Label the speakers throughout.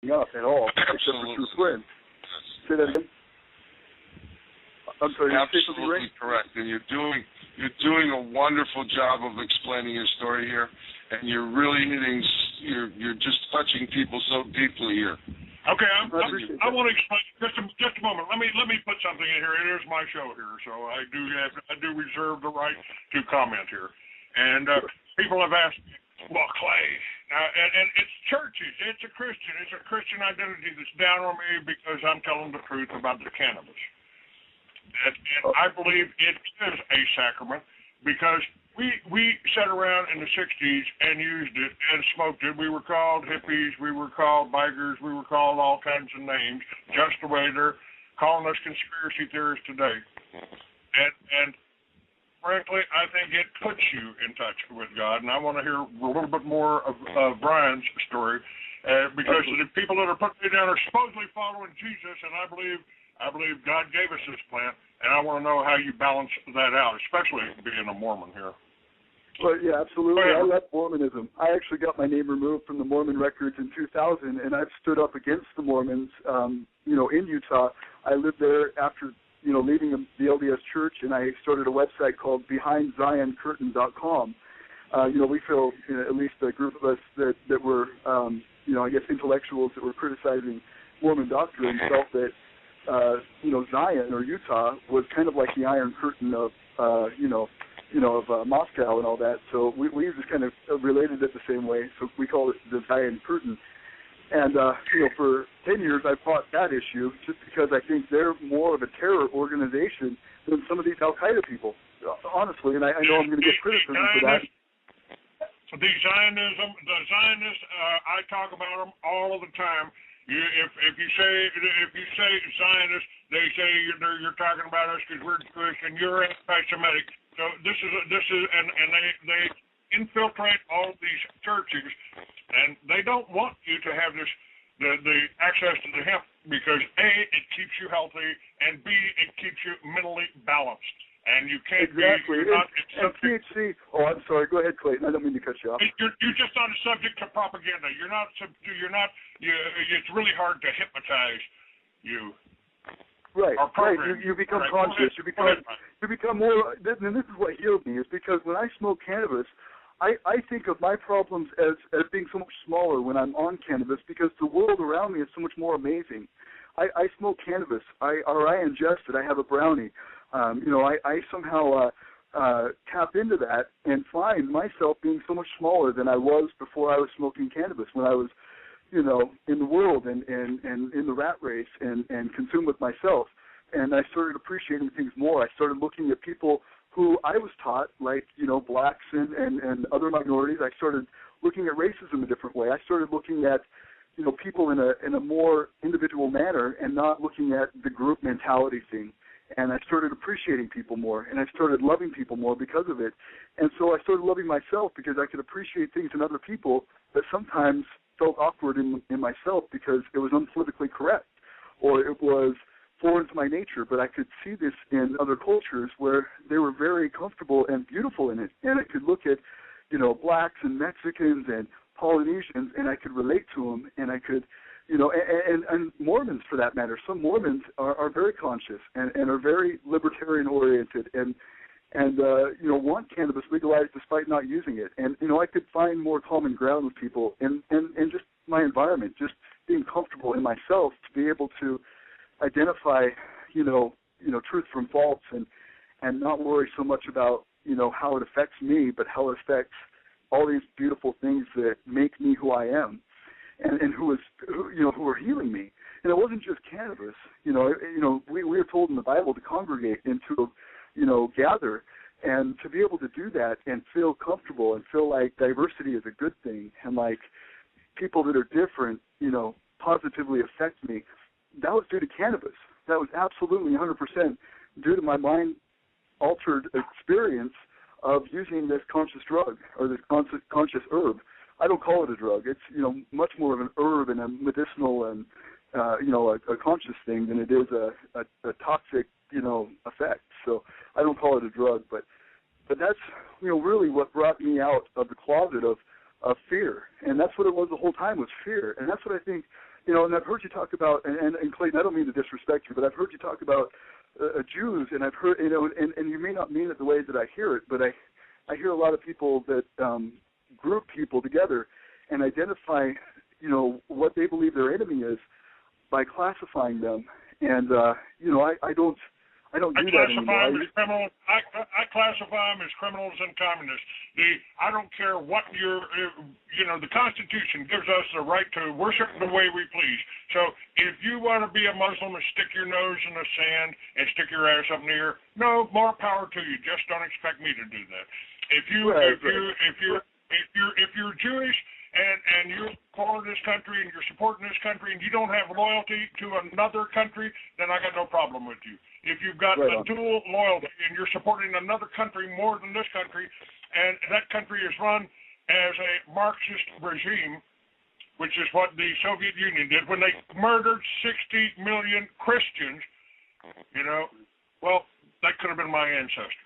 Speaker 1: up at all, except for true friends. Say that again. I'm sorry.
Speaker 2: Absolutely correct, and you're doing a wonderful job of explaining your story here, and you're really hitting. You're just touching people so deeply here.
Speaker 3: Okay, I want to explain just a moment. Let me put something in here. It is my show here, so I do reserve the right to comment here. And people have asked me, well, Clay, and it's churches. It's a Christian identity that's down on me because I'm telling the truth about the cannabis. And I believe it is a sacrament because we sat around in the 60s and used it and smoked it. We were called hippies. We were called bikers. We were called all kinds of names, just the way they're calling us conspiracy theorists today. And frankly, I think it puts you in touch with God. And I want to hear a little bit more of Brian's story because the people that are putting me down are supposedly following Jesus, and I believe God gave us this plant, and I want to know how you balance that out, especially being a Mormon here.
Speaker 1: Well, yeah, absolutely. I left Mormonism. I actually got my name removed from the Mormon records in 2000, and I've stood up against the Mormons, in Utah. I lived there after, leaving the LDS Church, and I started a website called BehindZionCurtain.com. We feel, at least a group of us that were, I guess intellectuals that were criticizing Mormon doctrine felt that Zion or Utah was kind of like the Iron Curtain of, of Moscow and all that. So we just kind of related it the same way. So we call it the Zion Curtain. And, for 10 years I fought that issue just because I think they're more of a terror organization than some of these Al-Qaeda people, honestly. And I know I'm going to get criticism for that.
Speaker 3: The Zionists, I talk about them all of the time. If you say Zionist, they say you're talking about us because we're Jewish and you're anti-Semitic. So this is and they infiltrate all these churches, and they don't want you to have the access to the hemp because A, it keeps you healthy, and B, it keeps you mentally balanced. And you can't
Speaker 1: exactly.
Speaker 3: be.
Speaker 1: And THC. Oh, I'm sorry. Go ahead, Clayton. I don't mean to cut you off.
Speaker 3: You're just not a subject to propaganda. You're not. It's really hard to hypnotize you.
Speaker 1: Right. You become conscious. You become more. And this is what healed me. Is because when I smoke cannabis, I think of my problems as being so much smaller when I'm on cannabis because the world around me is so much more amazing. I smoke cannabis. I ingest it. I have a brownie. I somehow tap into that and find myself being so much smaller than I was before I was smoking cannabis, when I was, in the world and in the rat race and consumed with myself. And I started appreciating things more. I started looking at people who I was taught, like, blacks and other minorities. I started looking at racism a different way. I started looking at, people in a more individual manner and not looking at the group mentality thing. And I started appreciating people more, and I started loving people more because of it. And so I started loving myself because I could appreciate things in other people that sometimes felt awkward in myself because it was unpolitically correct or it was foreign to my nature. But I could see this in other cultures where they were very comfortable and beautiful in it. And I could look at, blacks and Mexicans and Polynesians, and I could relate to them, and I could and Mormons, for that matter. Some Mormons are very conscious and are very libertarian-oriented and want cannabis legalized despite not using it. And, I could find more common ground with people and just my environment, just being comfortable in myself to be able to identify, truth from false and not worry so much about, how it affects me, but how it affects all these beautiful things that make me who I am. And who are healing me. And it wasn't just cannabis. We were told in the Bible to congregate and to, gather, and to be able to do that and feel comfortable and feel like diversity is a good thing and like people that are different, positively affect me. That was due to cannabis. That was absolutely 100% due to my mind-altered experience of using this conscious drug or this conscious herb. I don't call it a drug. It's, much more of an herb and a medicinal and, a conscious thing than it is a toxic, effect. So I don't call it a drug, but that's, really what brought me out of the closet of fear. And that's what it was the whole time, was fear. And that's what I think, and I've heard you talk about, and Clayton, I don't mean to disrespect you, but I've heard you talk about Jews, and I've heard, and you may not mean it the way that I hear it, but I hear a lot of people that group people together and identify, what they believe their enemy is by classifying them, and I don't do that anymore.
Speaker 3: I classify them as criminals and communists. I don't care what the Constitution gives us the right to worship the way we please. So if you want to be a Muslim and stick your nose in the sand and stick your ass up in the air, no, more power to you. Just don't expect me to do that. If you're Jewish and you're for this country and you're supporting this country and you don't have loyalty to another country, then I got no problem with you. If you've got a dual loyalty and you're supporting another country more than this country, and that country is run as a Marxist regime, which is what the Soviet Union did when they murdered 60 million Christians, well, that could have been my ancestors.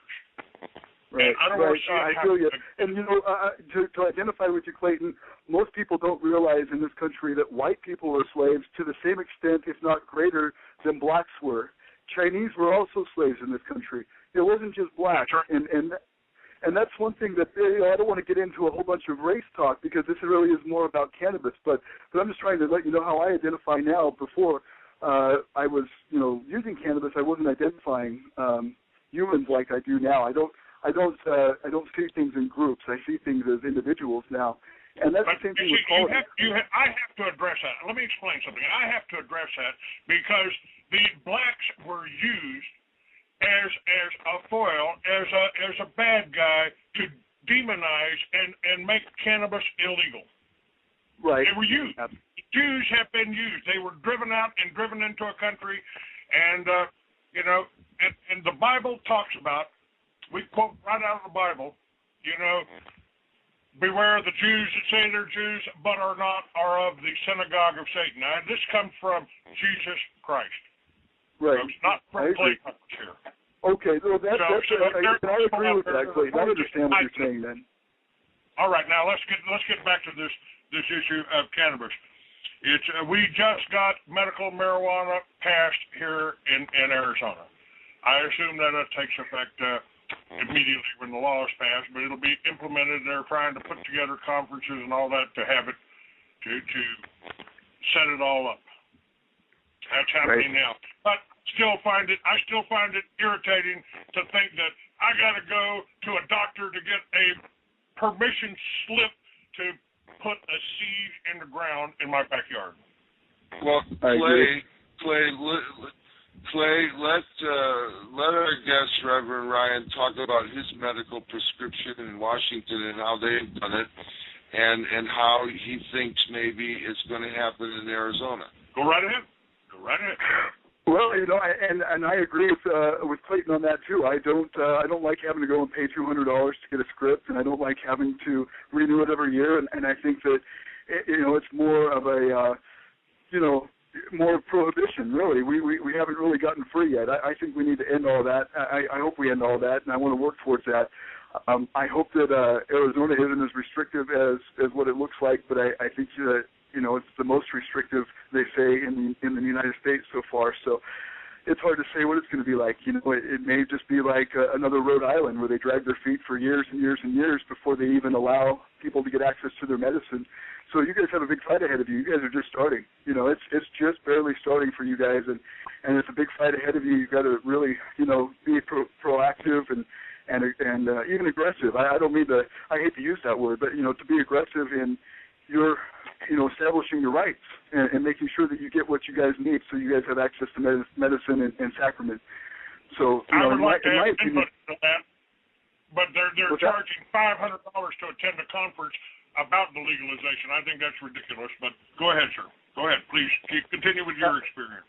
Speaker 1: Right, I feel you. And, to identify with you, Clayton, most people don't realize in this country that white people were slaves to the same extent, if not greater, than blacks were. Chinese were also slaves in this country. It wasn't just blacks. And that's one thing that, I don't want to get into a whole bunch of race talk because this really is more about cannabis, but I'm just trying to let you know how I identify now. Before I was, using cannabis, I wasn't identifying humans like I do now. I don't see things in groups. I see things as individuals now. And that's the same thing with quality.
Speaker 3: I have to address that. Let me explain something. I have to address that because the blacks were used as a foil, as a bad guy to demonize and make cannabis illegal.
Speaker 1: Right.
Speaker 3: They were used. Jews have been used. They were driven out and driven into a country, and and the Bible talks about. We quote right out of the Bible, beware the Jews that say they're Jews but are not, are of the synagogue of Satan. Now, this comes from Jesus Christ.
Speaker 1: Right.
Speaker 3: It's not from Clayton here.
Speaker 1: Okay, well, I agree with that, Clayton. I understand what you're saying then.
Speaker 3: All right, now let's get back to this issue of cannabis. We just got medical marijuana passed here in Arizona. I assume that it takes effect immediately when the law is passed, but it'll be implemented. They're trying to put together conferences and all that to have it to set it all up. That's happening now. But I still find it irritating to think that I got to go to a doctor to get a permission slip to put a seed in the ground in my backyard.
Speaker 2: Well, Clay, let our guest, Reverend Ryan, talk about his medical prescription in Washington and how they've done it and how he thinks maybe it's going to happen in Arizona.
Speaker 3: Go right ahead.
Speaker 1: Well, and I agree with Clayton on that too. I don't like having to go and pay $200 to get a script, and I don't like having to renew it every year. And I think that it's more of a more prohibition, really. We haven't really gotten free yet. I think we need to end all that. I hope we end all that, and I want to work towards that. I hope that Arizona isn't as restrictive as what it looks like, but I think that it's the most restrictive, they say, in the United States so far. So it's hard to say what it's going to be like. It may just be like another Rhode Island where they drag their feet for years and years and years before they even allow people to get access to their medicine. So you guys have a big fight ahead of you. You guys are just starting. It's just barely starting for you guys, and it's a big fight ahead of you. You've got to really, be proactive and even aggressive. I don't mean to. I hate to use that word, but to be aggressive in your, establishing your rights and making sure that you get what you guys need, so you guys have access to medicine and sacrament. So
Speaker 3: I would like to have input to that, but they're charging $500 to attend a conference about the legalization. I think that's ridiculous, but go ahead, sir. Go ahead, please. Continue with your experience.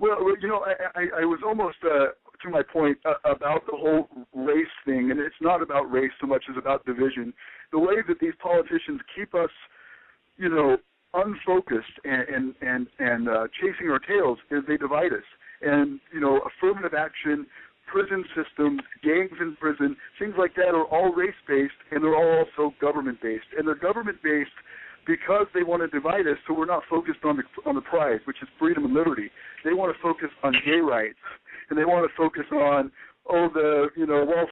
Speaker 1: Well, I was almost to my point about the whole race thing, and it's not about race so much as about division. The way that these politicians keep us, unfocused and chasing our tails is they divide us. And, affirmative action, prison systems, gangs in prison, things like that are all race-based, and they're all also government-based. And they're government-based because they want to divide us, so we're not focused on the prize, which is freedom and liberty. They want to focus on gay rights, and they want to focus on Wall